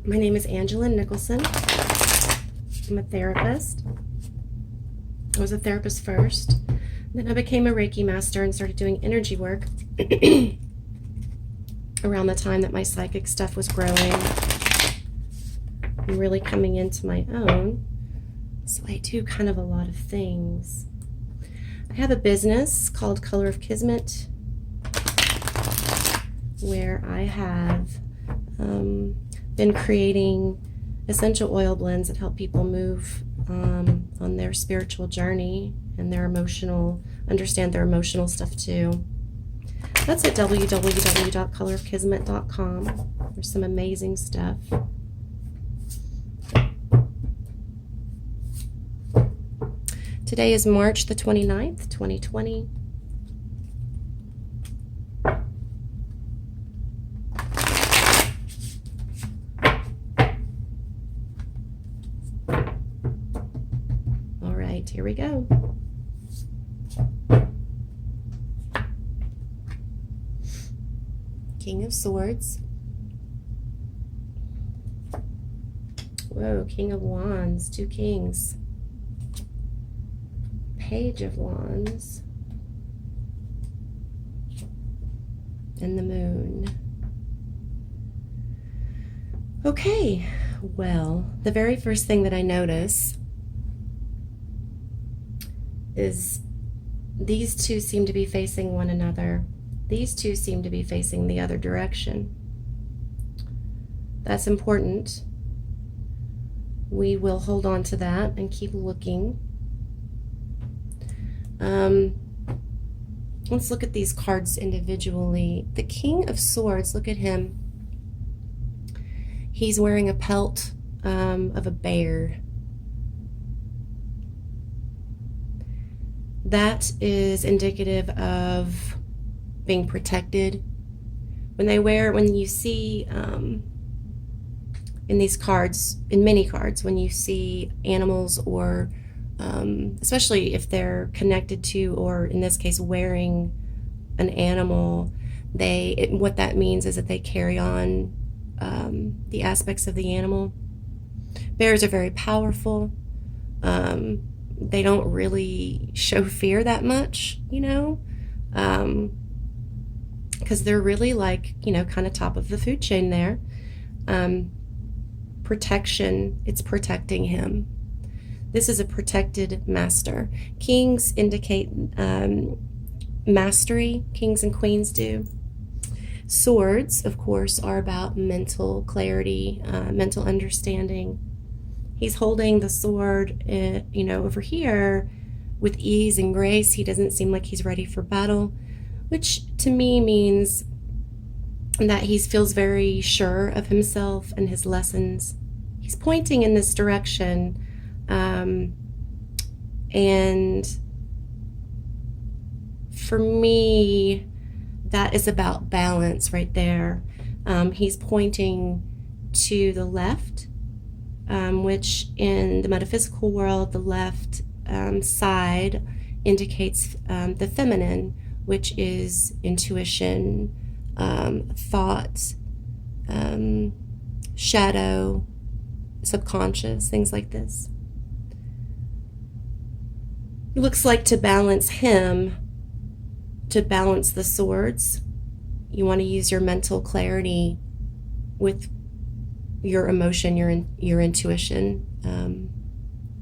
My name is Angelyn Nicholson. I'm a therapist. I was a therapist first. Then I became a Reiki master and started doing energy work around the time that my psychic stuff was growing and really coming into my own. So I do kind of a lot of things. I have a business called Color of Kismet where I have been creating essential oil blends that help people move on their spiritual journey and their understand their emotional stuff too. That's at www.colorofkismet.com. There's some amazing stuff. Today is March the 29th, 2020. All right, here we go. King of Swords. Whoa, King of Wands, 2 kings. Page of Wands. And the Moon. Okay, well, the very first thing that I notice is these two seem to be facing one another. These two seem to be facing the other direction. That's important. We will hold on to that and keep looking. Let's look at these cards individually. The King of Swords, look at him. He's wearing a pelt of a bear. That is indicative of being protected. When you see in these cards, in many cards, when you see animals or especially if they're connected to, or in this case, wearing an animal, what that means is that they carry on the aspects of the animal. Bears are very powerful. They don't really show fear that much, because they're really like, kind of top of the food chain there. Protection, it's protecting him. This is a protected master. Kings indicate mastery. Kings and queens do. Swords, of course, are about mental clarity, mental understanding. He's holding the sword, over here with ease and grace. He doesn't seem like he's ready for battle, which to me means that he feels very sure of himself and his lessons. He's pointing in this direction. And for me, that is about balance right there. He's pointing to the left, which in the metaphysical world, the left side indicates the feminine, which is intuition, thought, shadow, subconscious, things like this. It looks like to balance him, to balance the swords, you want to use your mental clarity with your emotion, your intuition,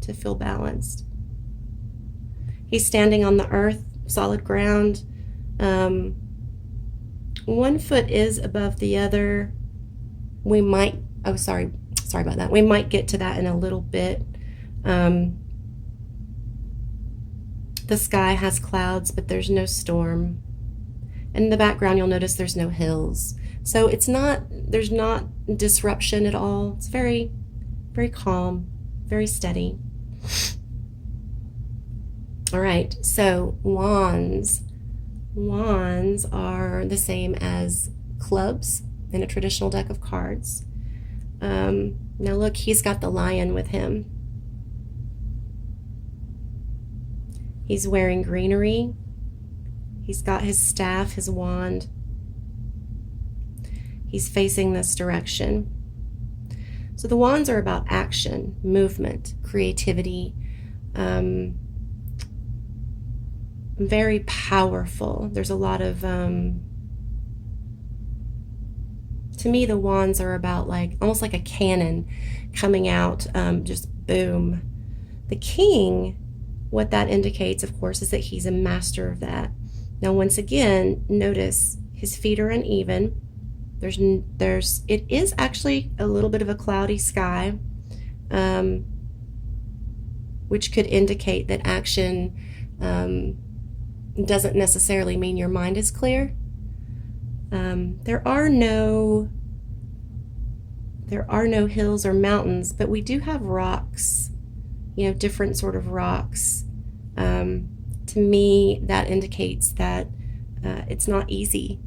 to feel balanced. He's standing on the earth, solid ground. One foot is above the other. Sorry about that. We might get to that in a little bit. The sky has clouds, but there's no storm. And in the background, you'll notice there's no hills. So there's not disruption at all. It's very, very calm, very steady. All right, so wands. Wands are the same as clubs in a traditional deck of cards. Now look, he's got the lion with him. He's wearing greenery. He's got his staff, his wand. He's facing this direction. So the wands are about action, movement, creativity, very powerful. There's a lot of, to me, the wands are about like, almost like a cannon coming out, just boom. The king, what that indicates, of course, is that he's a master of that. Now, once again, notice his feet are uneven. It is actually a little bit of a cloudy sky, which could indicate that action doesn't necessarily mean your mind is clear. There are no hills or mountains, but we do have rocks, different sort of rocks. To me, that indicates that it's not easy,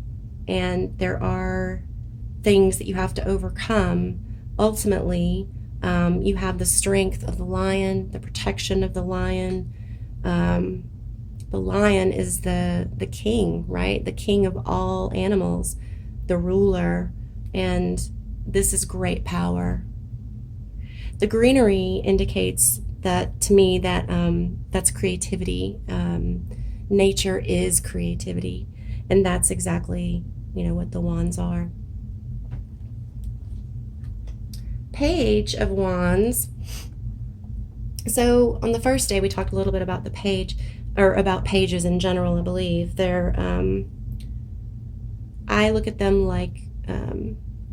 and there are things that you have to overcome. Ultimately, you have the strength of the lion, the protection of the lion. The lion is the king, right? The king of all animals, the ruler, and this is great power. The greenery indicates that, to me, that that's creativity. Nature is creativity, and that's exactly, what the wands are. Page of Wands. So on the first day, we talked a little bit about the page, or about pages in general, I believe. They're, I look at them like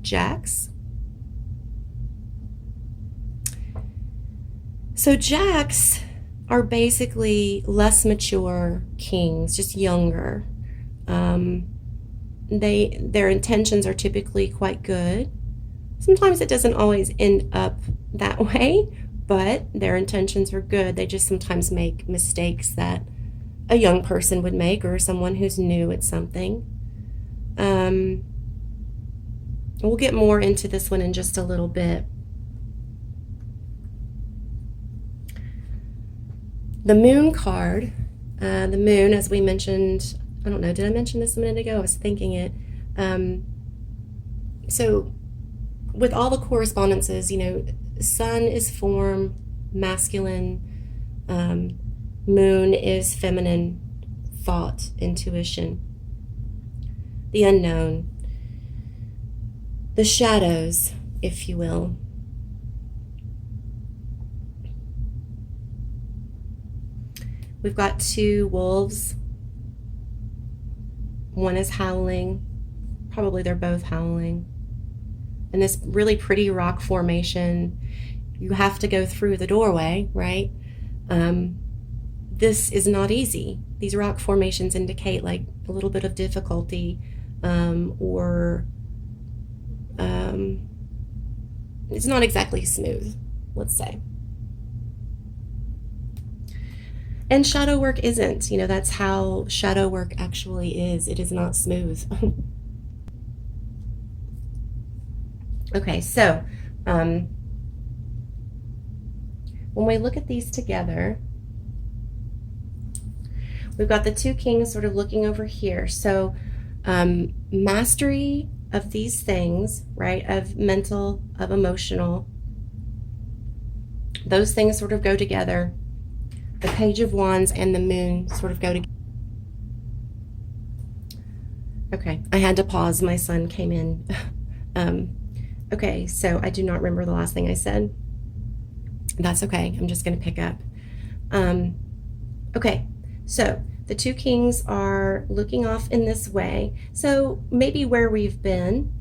jacks. So jacks are basically less mature kings, just younger. Their intentions are typically quite good. Sometimes it doesn't always end up that way, but their intentions are good. They just sometimes make mistakes that a young person would make, or someone who's new at something. We'll get more into this one in just a little bit. The moon card, the moon, as we mentioned, I don't know, did I mention this a minute ago? I was thinking it. So with all the correspondences, sun is form, masculine, moon is feminine, thought, intuition, the unknown, the shadows, if you will. We've got two wolves. One is howling. Probably they're both howling. And this really pretty rock formation, you have to go through the doorway, right? This is not easy. These rock formations indicate like a little bit of difficulty, or it's not exactly smooth, let's say. And shadow work isn't, that's how shadow work actually is. It is not smooth. Okay, so when we look at these together, we've got the two kings sort of looking over here. So mastery of these things, right, of mental, of emotional, those things sort of go together. The Page of Wands and the moon sort of go together. Okay, I had to pause. My son came in. Okay, so I do not remember the last thing I said. That's okay. I'm just going to pick up. Okay, so the two kings are looking off in this way. So maybe where we've been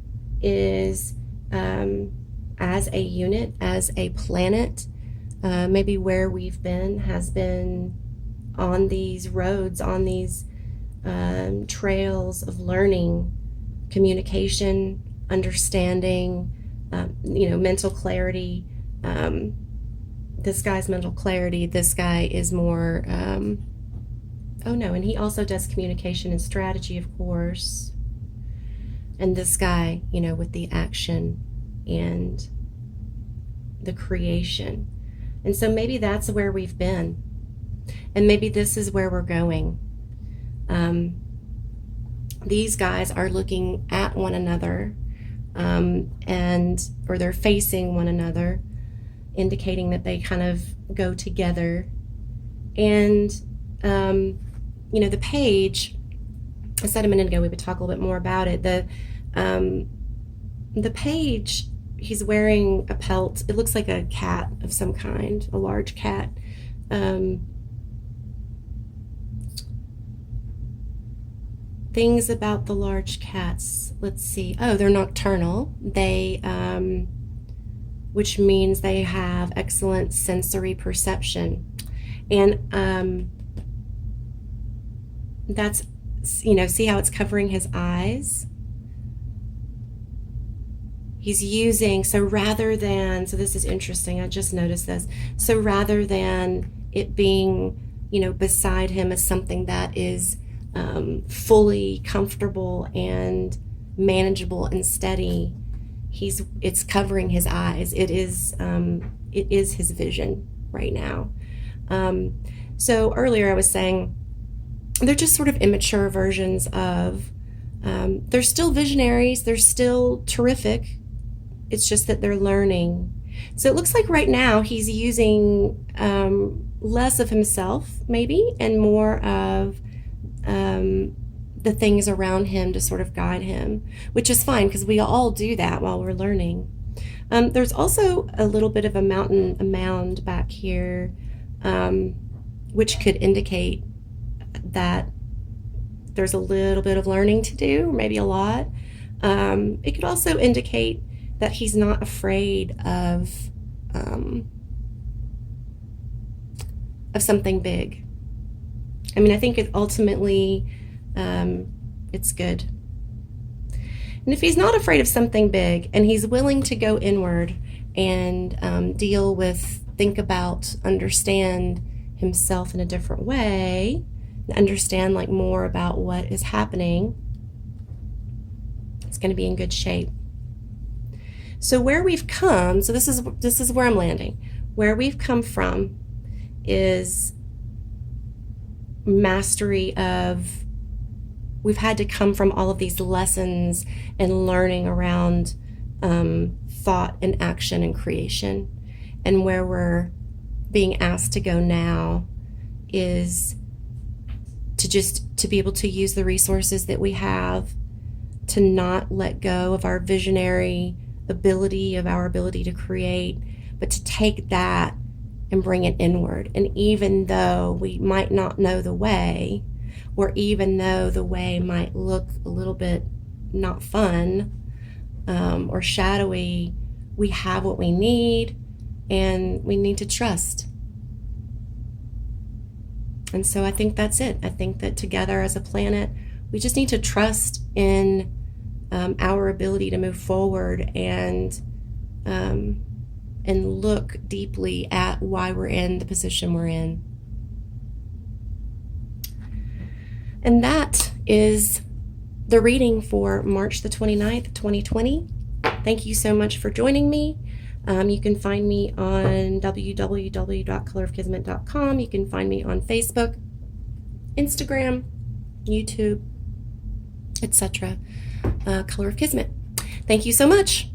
is as a unit, as a planet. Maybe where we've been has been on these roads, on these trails of learning, communication, understanding, mental clarity. This guy's mental clarity. This guy is more, and he also does communication and strategy, of course. And this guy, with the action and the creation. And so maybe that's where we've been. And maybe this is where we're going. These guys are looking at one another. or they're facing one another, indicating that they kind of go together. And, the page, I said a minute ago we would talk a little bit more about it. The page, he's wearing a pelt. It looks like a cat of some kind, a large cat. Things about the large cats. Let's see. Oh, they're nocturnal. They, which means they have excellent sensory perception. And that's, see how it's covering his eyes? He's using, so this is interesting, I just noticed this. So rather than it being, beside him as something that is fully comfortable and manageable and steady, it's covering his eyes. It is his vision right now. So earlier I was saying they're just sort of immature versions of, they're still visionaries, they're still terrific. It's just that they're learning. So it looks like right now he's using less of himself maybe and more of the things around him to sort of guide him, which is fine because we all do that while we're learning. There's also a little bit of a mound back here, which could indicate that there's a little bit of learning to do, maybe a lot. It could also indicate that he's not afraid of something big. I mean, I think it ultimately, it's good. And if he's not afraid of something big and he's willing to go inward and think about, understand himself in a different way, understand more about what is happening, it's going to be in good shape. So where we've come, so this is where I'm landing. Where we've come from is mastery of, we've had to come from all of these lessons and learning around thought and action and creation. And where we're being asked to go now is to be able to use the resources that we have, to not let go of our visionary ability, of our ability to create, but to take that and bring it inward. And even though we might not know the way, or even though the way might look a little bit not fun or shadowy, we have what we need, and we need to trust. And so I think that's it. I think that together as a planet, we just need to trust in our ability to move forward and look deeply at why we're in the position we're in. And that is the reading for March the 29th, 2020. Thank you so much for joining me. You can find me on www.colorofkismet.com. You can find me on Facebook, Instagram, YouTube, etc. Color of Kismet. Thank you so much.